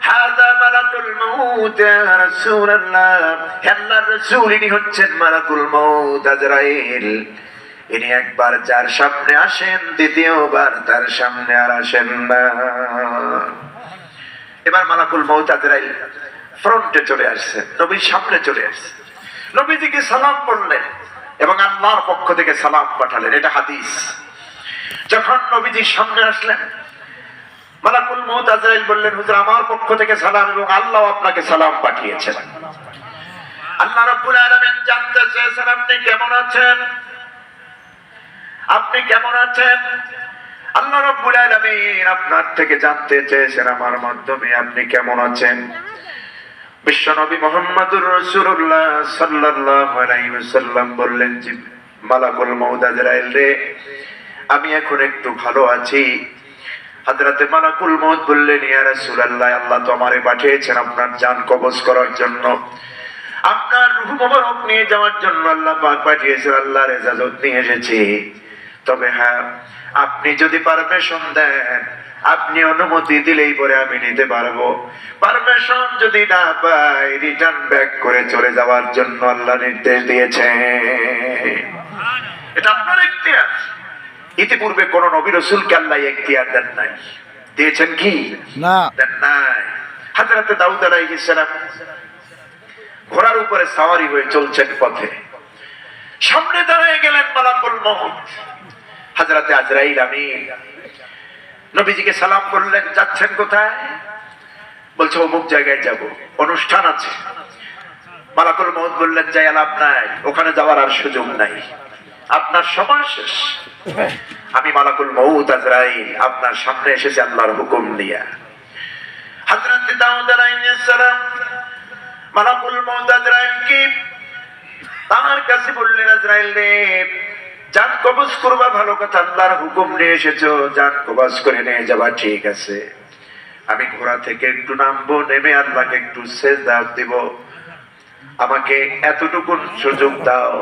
হাযা মালাকুল মাউত ইয়া রাসূলুল্লাহ, আল্লাহর রাসূল ইনি হচ্ছেন মালাকুল মাউত আজরাইল। ইনি একবার যার সামনে আসেন দ্বিতীয়বার তার সামনে আর আসেন না। এবার মালাকুল মাউত আজরাইল ফ্রন্টে চলে আসছে, নবীর সামনে চলে আসছে, নবীজিকে সালাম করলেন এবং আল্লাহর পক্ষ থেকে সালাম পাঠালেন। এটা হাদিস। যখন নবীজির সামনে আসলেন মালাকুল মাউত আজরাইল বললেন, হুজুর আমার পক্ষ থেকে সালাম এবং আল্লাহ আপনাকে সালাম পাঠিয়েছেন। আল্লাহ রাব্বুল আলামিন জানতে চেয়েছেন আপনি কেমন আছেন, আপনি কেমন আছেন। আল্লাহ রাব্বুল আলামিন আপনার থেকে জানতে চেয়েছেন আমার মাধ্যমে আপনি কেমন আছেন। বিশ্বনবী মুহাম্মদুর রাসূলুল্লাহ সাল্লাল্লাহু আলাইহি ওয়াসাল্লাম বললেন, জি মালাকুল মাউত আজরাইল রে, আমি এখন একটু ভালো আছি। হযরতে মালাকুল মাউত বললেন, ইয়া রাসূলুল্লাহ, আল্লাহ তো আমারে পাঠিয়েছেন আপনার জান কবজ করার জন্য, আপনার রূহ মোবারক নিয়ে যাওয়ার জন্য আল্লাহ পাক পাঠিয়েছেন, আল্লাহর ইজাজত নিয়ে এসেছি। তবে হ্যাঁ, আপনি যদি পারমিশন দেন, আপনি অনুমতি দিলেই পরে আমি নিতে পারবো। পারমিশন যদি না পাই রিটার্ন ব্যাক করে চলে যাওয়ার জন্য আল্লাহ নির্দেশ দিয়েছে। এটা আপনার ইখতিয়ার। ইতিপূর্বে কোন নবী রাসূলকে আল্লাহ ইখতিয়ার দেন নাই। দিয়েছেন কি? না, দেন নাই। হযরত দাউদ আলাইহিস সালাম ঘোড়ার উপরে সওয়ারি হয়ে চলছেন পথে, সামনে দাঁড়িয়ে গেলেন মালাকুল মাউত হযরত আজরাইল আমিন। নবীজিকে সালাম করলেন, যাচ্ছেন কোথায়? বলছে অমুক জায়গায় যাব, অনুষ্ঠান আছে। মালাকুল মাউত বললেন, যাই লাভ নাই, ওখানে যাওয়ার আর সুযোগ নাই, আপনার সময় শেষ। আমি মালাকুল মাউত আজরাইল আপনার সামনে এসেছি আল্লাহর হুকুম নিয়ে। হযরত দাউদ আলাইহিস সালাম মালাকুল মাউত আজরাইল কি তার কাছে বললেন, আজরাইল রে, জান কবজ করবা ভালো কথা, আল্লাহর হুকুম নিয়ে এসেছো, জান কবজ করে নিয়ে যাবা ঠিক আছে। আমি ঘোড়া থেকে একটু নামবো, নেমে আল্লাহকে একটু সেজদা দিব, আমাকে এতটুকু সুযোগ দাও।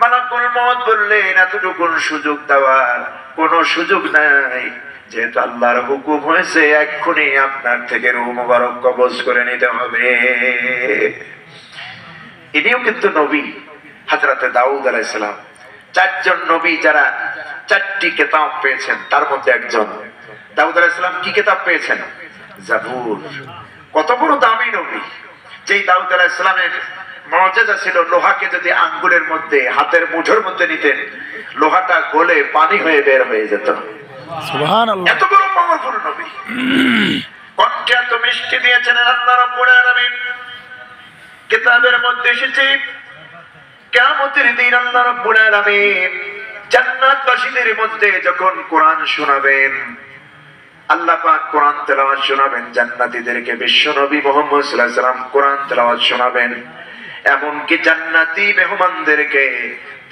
মালাকুল মাউত বললেন, এতটুকু সুযোগ দেওয়ার কোন সুযোগ নাই, যেহেতু আল্লাহর হুকুম হয়েছে এক্ষুনি আপনার থেকে রূহ মোবারক কবজ করে নিতে হবে। ইনিও কিন্তু নবী, হযরত দাউদ আলাইহিস সালাম। চারজন নবী যারা চারটি কিতাব পেয়েছেন তার মধ্যে একজন। দাউদ আলাইহিস সালাম কি কিতাব পেয়েছেন? জাবুর। কত বড় দামি নবী! যেই দাউদ আলাইহিস সালামের মুজিজা ছিল, লোহাকে যদি আঙ্গুলের মধ্যে হাতের মুঠোর মধ্যে নিতেন, লোহাটা গলে পানি হয়ে বের হয়ে যেত। সুবহানাল্লাহ! এত বড় পাওয়ারফুল নবী। কণ্ঠে এত মিষ্টি দিয়েছেন আল্লাহ রাব্বুল আলামিন। কিতাবের মধ্যে এসেছে কিয়ামতের দিন আল্লাহ রাব্বুল আলামিন জান্নাতবাসীদের মধ্যে যখন কোরআন শোনাবেন, আল্লাহ পাক কোরআন তেলাওয়াত শোনাবেন জান্নাতীদেরকে, বিশ্বনবী মুহাম্মদ সাল্লাল্লাহু আলাইহি ওয়াসাল্লাম কোরআন তেলাওয়াত শোনাবেন, এমনকি জান্নাতি মেহমানদেরকে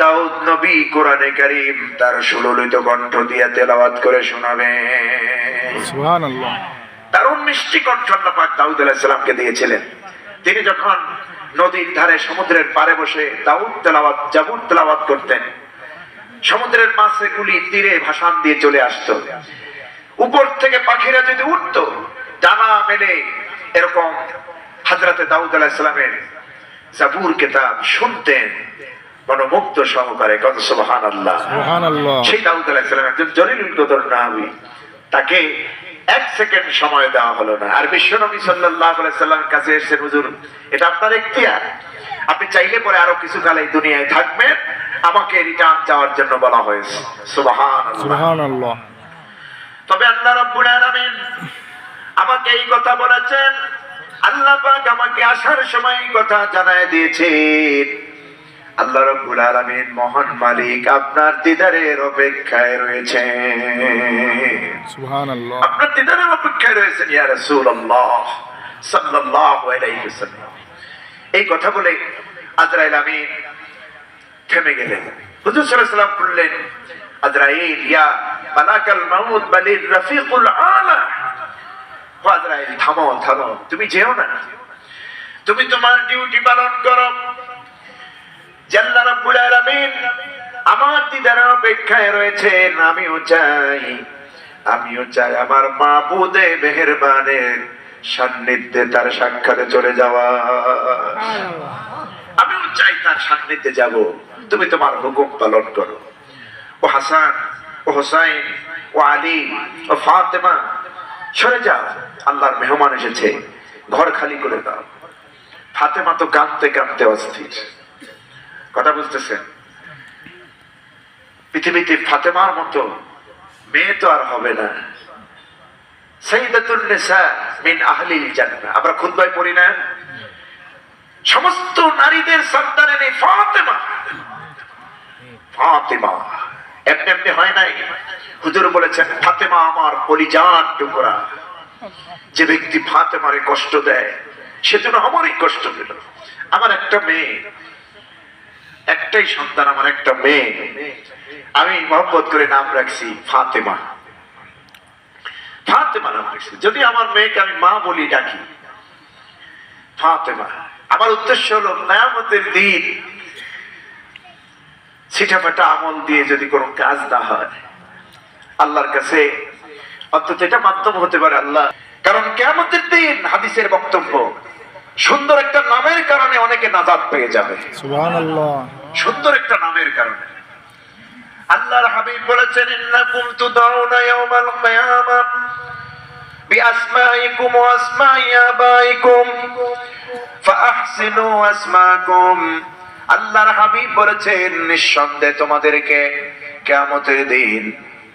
দাউদ নবী কোরআনে কারীম তার সুললিত কণ্ঠ দিয়ে তেলাওয়াত করে শোনাবেন। সুবহানাল্লাহ! দারুণ মিষ্টি কণ্ঠ আল্লাহ পাক দাউদ আলাইহিস সালামকে দিয়েছিলেন। তিনি যখন নদীর ধারে সমুদ্রের পাড়ে বসে দাউদ তেলাওয়াত জাবুর তেলাওয়াত করতেন, সমুদ্রের মাছে গুলি তীরে ভাসান দিয়ে চলে আসতো। উপর থেকে পাখিরা যদি উঠতো ডানা মেলে, এরকম হযরত দাউদ আলাইহিস সালামের জাবুর কিতাব শুনতেন মনোমুগ্ধ সহকারে। কত সুবহানাল্লাহ! সুবহানাল্লাহ! সেই দাউদ আলাইহিস সালাম একজন জলিলুল কদর নবী, তাকে এক সেকেন্ড সময় দেওয়া হলো না। আর বিশ্বনবী সাল্লাল্লাহু আলাইহি সাল্লামের কাছে এসেছেন, হুজুর এটা আপনার ইখতিয়ার, আপনি চাইলে পরে আরো কিছু কাল এই দুনিয়ায় থাকবেন, আমাকে রিটার্ন যাওয়ার জন্য বলা হয়েছে। সুবহানাল্লাহ! সুবহানাল্লাহ! তবে আল্লাহ রাব্বুল আলামিন আমাকে এই কথা বলেছেন, আল্লাহ পাক আমাকে আসার সময় এই কথা জানায় দিয়েছেন। আল্লাহ রাব্বুল আলামিন মহান মালিক আপনার দিদারের অপেক্ষায় রয়েছেন। সুবহানাল্লাহ! আপনার দিদারের অপেক্ষায় রয়েছেন ইয়া রাসূলুল্লাহ সাল্লাল্লাহু আলাইহি ওয়াসাল্লাম। এই কথা বলে আজরাইল আমিন থেমে গেলেন। হুজুর সাল্লাল্লাহু আলাইহি ওয়াসাল্লাম বললেন, আজরাইল ইয়া মালাকাল মাউত বালির রফিকুল আলা। আজরাইল থামো থামো, তুমি যেও না, তুমি তোমার ডিউটি পালন করো। আল্লাহ রাব্বুল আলামিন আমার দিদারের অপেক্ষায় রয়েছেন। আমিও চাই আমার মাবুদে মেহেরবানের সান্নিধ্যে তার সাক্ষাতে চলে যাওয়া। আমিও চাই তার সান্নিধ্যে যাব। তুমি তোমার হুকুম পালন করো। ও হাসান, ও হোসাইন, ও আলী, ও ফাতেমা, সরে যাও, আল্লাহর মেহমান এসেছে, ঘর খালি করে দাও। ফাতেমা তো কাঁদতে কাঁদতে অস্থির। কথা বুঝতেছেন? পৃথিবীতে ফাতেমার মতো মেয়ে তো আর হবে না। সাইয়্যিদাতুন নিসা মিন আহলিল জান্নাহ, আমরা খুতবায় পড়ি না, সমস্ত নারীদের সন্তানের ফাতেমা। ফাতেমা এমনি এমনি হয় নাই। হুজুর বলেছেন ফাতেমা আমার কলিজার টুকরা। যে ব্যক্তি ফাতেমারে কষ্ট দেয় সেজন্য আমারই কষ্ট পেল। আমার একটা মেয়ে, একটাই সন্তান, আমার একটা মেয়ে, আমি মহব্বত করে নাম রাখছি ফাতেমা। ফাতেমা নাম রাখছি। যদি আমার মেয়েকে আমি মা বলি ডাকি ফাতেমা। আমার উদ্দেশ্য হলো কিয়ামতের দিন ছিটাফাটা আমল দিয়ে যদি কোনো কাজ না হয়, আল্লাহর কাছে অন্তত এটা মাধ্যম হতে পারে আল্লাহ। কারণ কিয়ামতের দিন হাদিসের বক্তব্য, সুন্দর একটা নামের কারণে অনেকে নাজাত পেয়ে যাবে। সুবহানাল্লাহ। সুন্দর একটা নামের কারণে। আল্লাহর হাবিব বলেছেন ইন্নাকুম তুদাউনা ইয়াওমাল কিয়ামাহ বিআসমাইকুম ওয়া আসমাই আবাইকুম ফাআহসিনু আসমাকুম। আল্লাহর হাবিব বলেছেন নিঃসন্দেহে তোমাদেরকে কিয়ামতের দিন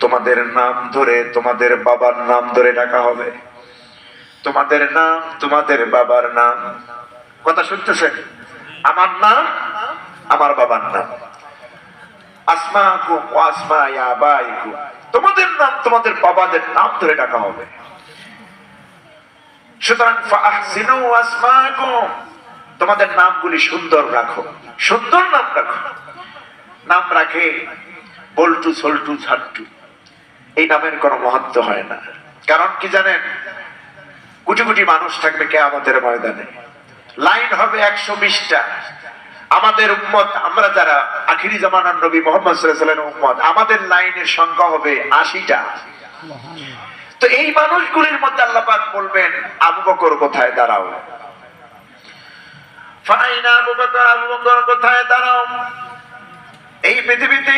তোমাদের নাম ধরে, তোমাদের বাবার নাম ধরে ডাকা হবে। তোমাদের নাম, তোমাদের বাবার নাম। কথা শুনতেছেন? আমার নাম, আমার বাবার নাম। আসমাকুম ওয়া আসমাই আবাইকুম, তোমাদের নাম, তোমাদের বাবাদের নাম ধরে ডাকা হবে। সুতরাং ফাআহসিনু আসমাকুম, তোমাদের নামগুলি সুন্দর রাখো, সুন্দর নাম রাখো। নাম রাখে বল্টু, সল্টু, ছাট্টু, এই নামের কোনো মহত্ব হয় না। কারণ কি জানেন? কোটি কোটি মানুষ থাকবে কিয়ামতের ময়দানে, লাইন হবে 120টা। আমাদের উম্মত, আমরা যারা আখিরি জামানার নবী মুহাম্মদ সাল্লাল্লাহু আলাইহি ওয়াসাল্লামের উম্মত, আমাদের লাইনের সংখ্যা হবে 80টা। তো এই মানুষগুলির মধ্যে আল্লাহ পাক বলবেন আবু বকর কোথায় দাঁড়াও, ফাইনা আবু বকর, আবু বকর কোথায় দাঁড়াও। এই পৃথিবীতে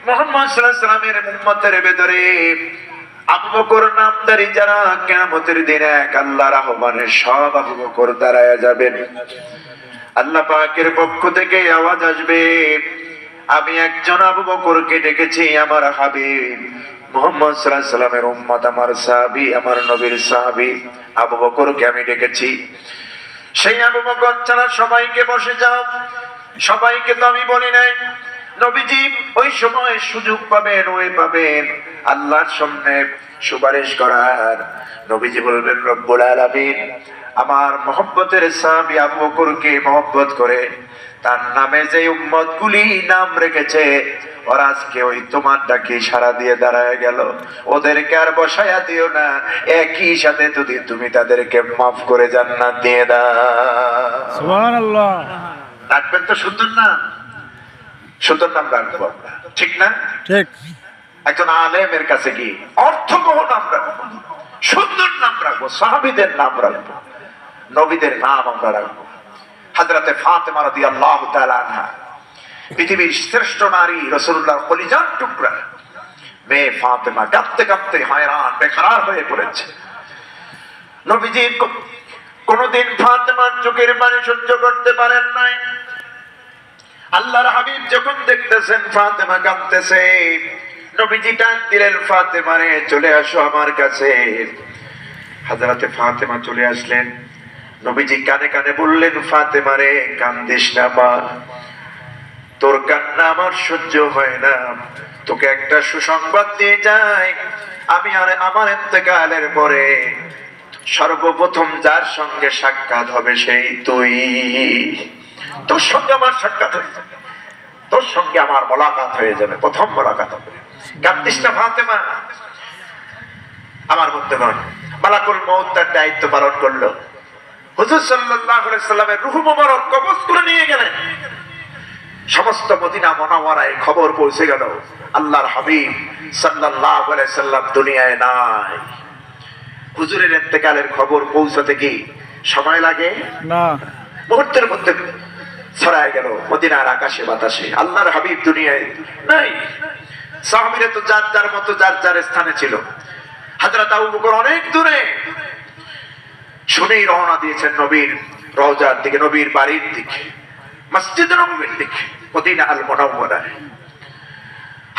মুহাম্মদ সাল্লাল্লাহু আলাইহি ওয়াসাল্লামের উম্মতের ভেতরে আবু বকর নামধারী যারা কিয়ামতের দিনে এক আল্লাহর আহ্বানে সব আবু বকর দাঁড়ায়া যাবেন। আল্লাহ পাকের পক্ষ থেকে আওয়াজ আসবে, আমি একজন আবু বকরকে ডেকেছি, আমার হাবিব মুহাম্মদ সাল্লাল্লাহু আলাইহি ওয়াসাল্লামের উম্মত, আমার সাহাবী, আমার নবীর সাহাবী আবু বকরকে আমি ডেকেছি। সেই আবু বকর ছাড়া সবাইকে বসে যাও। সবাইকে তো আমি বলি নাই। নবীজি ওই সময় সুযোগ পাবেন, ওই পাবেন আল্লাহর সামনে সুপারিশ করার। নবীজি বলবেন রব্বুল আলামিন আমার মহব্বতের সাহাবী আবু বকরকে মহব্বত করে তার নামে যে উম্মতগুলি নাম রেখেছে, ওরা আজকে ওই তোমার ডাকে সাড়া দিয়ে দাঁড়ায় গেল, ওদেরকে আর বসায়া দিও না, একই সাথে যদি তুমি তাদেরকে মাফ করে জান্নাত দিয়ে দাও। সুবহানাল্লাহ। রাখবেন তো সুন্দর নাম, সুন্দর নাম রাখবো আমরা, ঠিক না? ঠিক। একজন আলেমের কাছে গিয়ে অর্থবহ নাম রাখবো, সুন্দর নাম রাখবো, সাহাবীদের নাম রাখবো, নবীদের নাম আমরা রাখবো। হযরতে ফাতেমা রাদিয়াল্লাহু তাআলা আনহা, পৃথিবীর শ্রেষ্ঠ নারী, রাসূলুল্লাহর কলিজার টুকরা মেয়ে ফাতেমা কাঁদতে কাঁদতে হয়রান বেকরার হয়ে পড়েছে। নবীজি কোনদিন ফাতেমার চোখের পানি সহ্য করতে পারেন নাই। আল্লাহর হাবিব যখন দেখতেছেন ফাতেমা কাঁদতেছে, নবীজি ডাক দিলেন ফাতেমারে চলে আসো আমার কাছে। হযরতে ফাতেমা চলে আসলেন। নবীজি কানে কানে বললেন ফাতেমারে কান্দিস না মা, তোর কান্না আমার সহ্য হয় না, তোকে একটা সুসংবাদ দিয়ে যাই, আমি আর আমার ইন্তেকালের পরে সর্বপ্রথম যার সঙ্গে সাক্ষাৎ হবে সেই তুই। তোর সঙ্গে আমার সাক্ষাৎ হয়ে যাবে, তোর সঙ্গে আমার মোলাকাত হয়ে যাবে, প্রথম মোলাকাত হবে। কান্দিস না ফাতেমা। আমার বন্ধুগণ, মালাকুল মউত তার দায়িত্ব পালন করলো। হুজুর সাল্লাল্লাহু আলাইহি সাল্লামের রূহ মুবারক কবজ করে নিয়ে গেলেন। সমস্ত মদিনা মুনাওয়ারায় খবর পৌঁছে গেল আল্লাহর হাবিব সাল্লাল্লাহু আলাইহি সাল্লাম দুনিয়ায় নাই। হুজুরের ইন্তেকালের খবর পৌঁছাতে কি সময় লাগে না। মুহূর্তের মধ্যে ছড়ায় গেল মদিনার আকাশে বাতাসে। আল্লাহর হাবিব দুনিয়ায় নাই। সাহাবীরা তো যার যার মতো যার যার স্থানে ছিল। হযরত আবু বকর অনেক দূরে, শুনেই রওনা দিয়েছেন নবীর রওজার দিকে, নবীর বাড়ির দিকে, মসজিদ নববীর দিকে, মদিনা আল মুনাওয়ারা।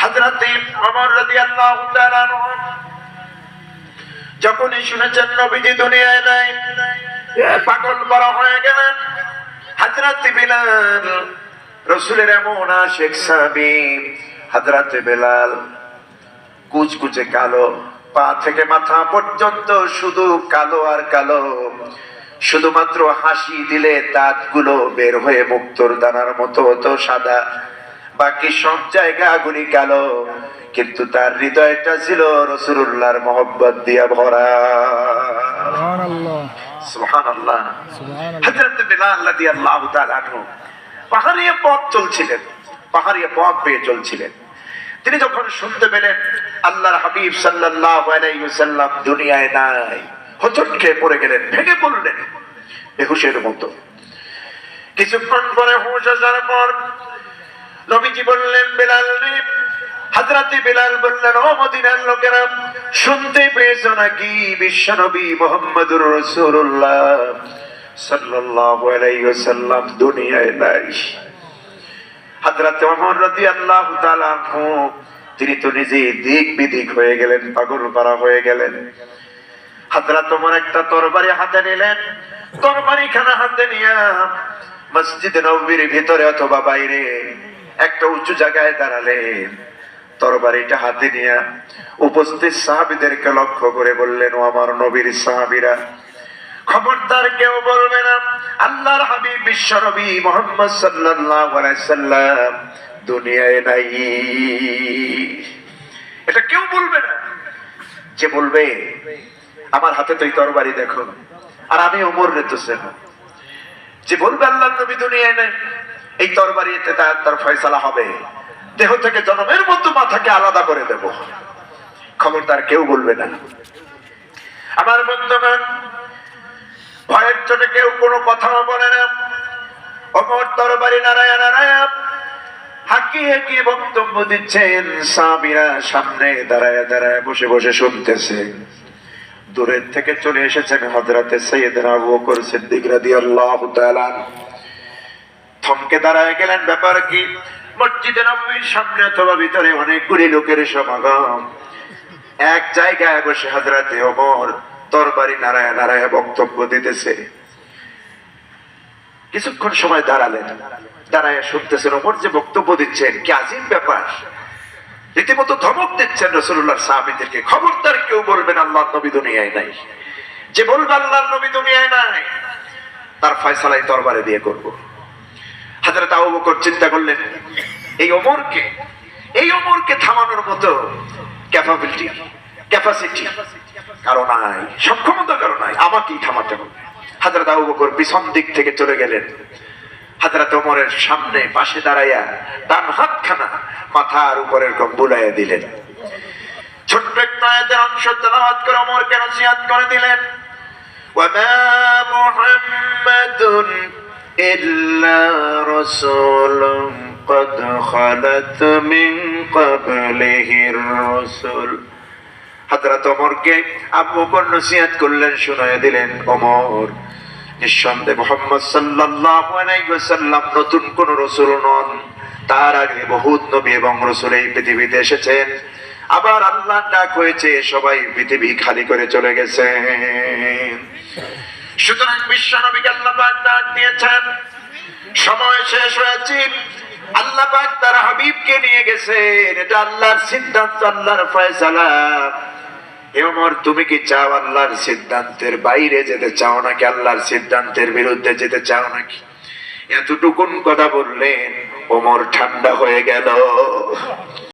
হযরত ওমর রাদিয়াল্লাহু তাআলা আনহু যখনই শুনেছেন নবীজি দুনিয়ায় নাই, পাগল করা হয়ে গেলেন। হযরত বিলাল, রাসূলের এমন আশিক সাহাবী, হযরত বিলাল কুচকুচে কালো, পা থেকে মাথা পর্যন্ত শুধু কালো আর কালো। শুধুমাত্র হাসি দিলে দাঁতগুলো বের হয়ে মুক্তোর দানার মতো হতো সাদা, বাকি সব জায়গাগুলি কালো। কিন্তু তার হৃদয়টা ছিল রাসূলুল্লাহর মহব্বত দিয়ে ভরা। সুবহানাল্লাহ, সুবহানাল্লাহ। সুবহানাল্লাহ। হযরত বিলাল রাদিয়াল্লাহু তাআলা আনহু পাহাড়ি পথ চলছিলেন, পাহাড়ি পথ পেয়ে চলছিলেন। তিনি যখন শুনতে পেলেন আল্লাহর হাবিব সাল্লাল্লাহু আলাইহি ওয়াসাল্লাম দুনিয়ায় নাই, হোঁচট খেয়ে পড়ে গেলেন, ভেঙে পড়লেন বেহুশের মতো। কিছুক্ষণ পরে হুঁশ আসার পর নবীজি বললেন, বিলাল রে। হযরত বিলাল বললেন, ও মদিনার লোকেরা, শুনতে পেয়েছো নাকি বিশ্বনবী মুহাম্মদুর রাসূলুল্লাহ সাল্লাল্লাহু আলাইহি ওয়াসাল্লাম দুনিয়ায় নাই? হযরত ওমর রাদিয়াল্লাহু তাআলা আনহু তিনি তো নিজে দিক বিদিক হয়ে গেলেন, পাগল পারা হয়ে গেলেন। হযরত ওমর একটা তরবারি হাতে নিলেন, তরবারিখানা হাতে নিয়ে মসজিদ নববীর ভিতরে অথবা বাইরে একটা উঁচু জায়গায় দাঁড়ালেন। তরবারিটা হাতে নিয়ে উপস্থিত সাহাবীদেরকে লক্ষ্য করে বললেন, ও আমার নবীর সাহাবীরা, খবরদার কেউ বলবে না আল্লাহর হাবিব বিশ্বনবী মুহাম্মদ সাল্লাল্লাহু আলাইহি সাল্লাম দুনিয়ায় নাই। এটা কেউ বলবে না। যে বলবে, আমার হাতে তো এই তরবারি দেখো, আর আমি ওমর রেতেছেন, যে বলবে আল্লাহর নবী দুনিয়ায় নাই, এই তরবারিতে তার ফয়সালা হবে, দেহ থেকে জনমের মতো মাথাকে আলাদা করে দেব। খবরদার কেউ বলবে না। আমার বন্ধুগণ, ভয়ের চোটে কেউ কোনো কথাও বলে না। ওমর তরবারি নারায়া নারায়া হাঁকিয়ে হাঁকিয়ে বক্তব্য দিচ্ছেন। সাহাবীরা সামনে দাঁড়ায় দাঁড়ায় বসে বসে শুনতেছে। দূরের থেকে চলে এসেছেন হযরতে সাইয়েদনা আবু বকর সিদ্দিক রাদিয়াল্লাহু তাআলা, থমকে দাঁড়ায় গেলেন। ব্যাপার কি? মসজিদে নববীর সামনে অথবা ভিতরে অনেকগুলি লোকের সমাগম। এক জায়গায় বসে হযরতে ওমর তরবারি নারায়া নারায়া বক্তব্য দিতেছে। কিছুক্ষণ সময় দাঁড়ালেন, দাঁড়ায় শুনতেছেন ওমর যে বক্তব্য দিচ্ছেন, কি আজীব ব্যাপার। রীতিমতো ধমক দিচ্ছেন রাসূলুল্লাহর সাহাবীদেরকে, খবরদার কেউ বলবেন আল্লাহর নবী দুনিয়ায় নাই। যে বলবে আল্লাহর নবী দুনিয়ায় নাই, তার ফয়সালাই তরবারি দিয়ে করব। হযরত আবু বকর চিন্তা করলেন, এই ওমরকে থামানোর মতো ক্যাপাসিটি কারো নাই, সক্ষমতা কারো নাই, আমাকেই থামাতে হবে। হযরত আবু বকর পিছন দিক থেকে চলে গেলেন। হযরত ওমরের সামনে পাশে দাঁড়াইয়া ডান হাতখানা মাথার উপরের কম বুলাইয়া দিলেন। ছোট্ট একটা আয়াতের অংশ তেলাওয়াত করে ওমরকে নসিহত করে দিলেন, ওয়ামা মুহাম্মাদুন ইল্লা রাসূলুন قد خلت من قبله الرسل। হযরত ওমরকে আবু বকর নসিহত করলেন, শুনায়া দিলেন, ওমর, নিঃসন্দেহে মুহাম্মদ সাল্লাল্লাহু আলাইহি ওয়াসাল্লাম নতুন কোন রাসূল নন। তার আগে বহুত নবী এবং রাসূল এই পৃথিবীতে এসেছেন। আবার আল্লাহর ডাক হয়েছে, সবাই পৃথিবী খালি করে চলে গেছে। সুতরাং বিশ্ব নবীকে আল্লাহ পাক ডাক দিয়েছেন, সময় শেষ হয়েছে, আল্লাহ পাক তার হাবিবকে নিয়ে গেছেন। এটা আল্লাহর সিদ্ধান্ত, আল্লাহর ফয়সালা। হে ওমর, তুমি কি চাও আল্লাহর সিদ্ধান্তের বাইরে যেতে চাও নাকি আল্লাহর সিদ্ধান্তের বিরুদ্ধে যেতে চাও নাকি? এতটুকুন কথা বললেন, ওমর ঠান্ডা হয়ে গেল।